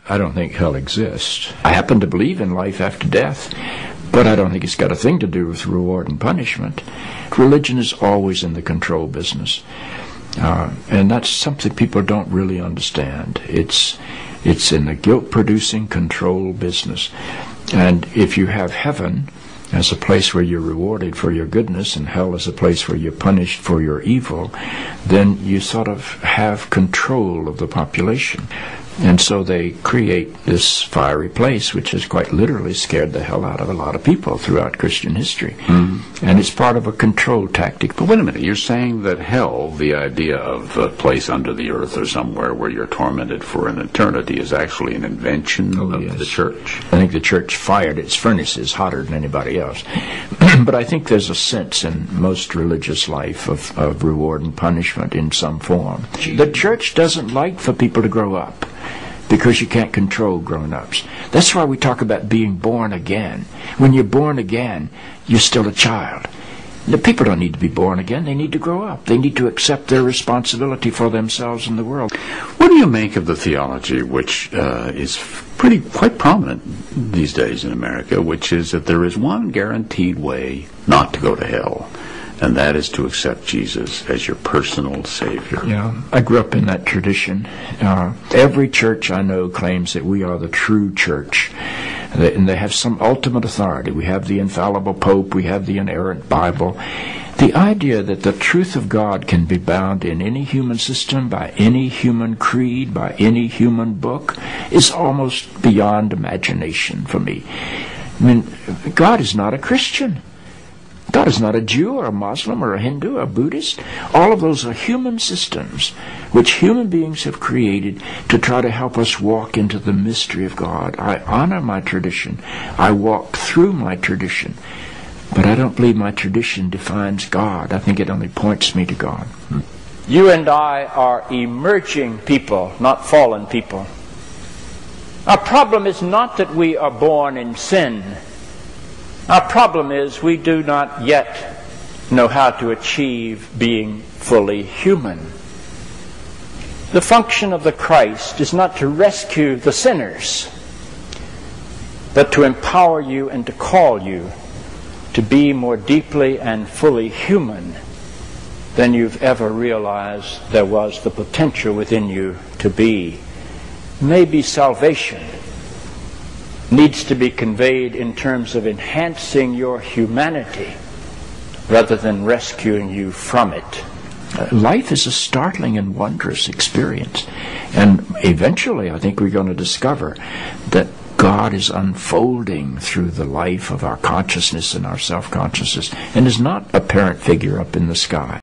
I don't think hell exists. I happen to believe in life after death, but I don't think it's got a thing to do with reward and punishment. Religion is always in the control business. And that's something people don't really understand. It's in the guilt-producing control business. And if you have heaven as a place where you're rewarded for your goodness and hell as a place where you're punished for your evil, then you sort of have control of the population. And so they create this fiery place, which has quite literally scared the hell out of a lot of people throughout Christian history. Mm-hmm. And it's part of a control tactic. But wait a minute, you're saying that hell, the idea of a place under the earth or somewhere where you're tormented for an eternity, is actually an invention of the church? I think the church fired its furnaces hotter than anybody else. But I think there's a sense in most religious life of reward and punishment in some form. The church doesn't like for people to grow up, because you can't control grown-ups. That's why we talk about being born again. When you're born again, you're still a child. The people don't need to be born again. They need to grow up. They need to accept their responsibility for themselves and the world. What do you make of the theology, which is quite prominent these days in America, which is that there is one guaranteed way not to go to hell, and that is to accept Jesus as your personal Savior? Yeah, I grew up in that tradition. Every church I know claims that we are the true church, and they have some ultimate authority. We have the infallible Pope, we have the inerrant Bible. The idea that the truth of God can be bound in any human system, by any human creed, by any human book, is almost beyond imagination for me. I mean, God is not a Christian. God is not a Jew or a Muslim or a Hindu or a Buddhist. All of those are human systems which human beings have created to try to help us walk into the mystery of God. I honor my tradition. I walk through my tradition. But I don't believe my tradition defines God. I think it only points me to God. You and I are emerging people, not fallen people. Our problem is not that we are born in sin. Our problem is we do not yet know how to achieve being fully human. The function of the Christ is not to rescue the sinners, but to empower you and to call you to be more deeply and fully human than you've ever realized there was the potential within you to be. Maybe salvation needs to be conveyed in terms of enhancing your humanity rather than rescuing you from it. Life is a startling and wondrous experience. And eventually I think we're going to discover that God is unfolding through the life of our consciousness and our self-consciousness and is not a parent figure up in the sky.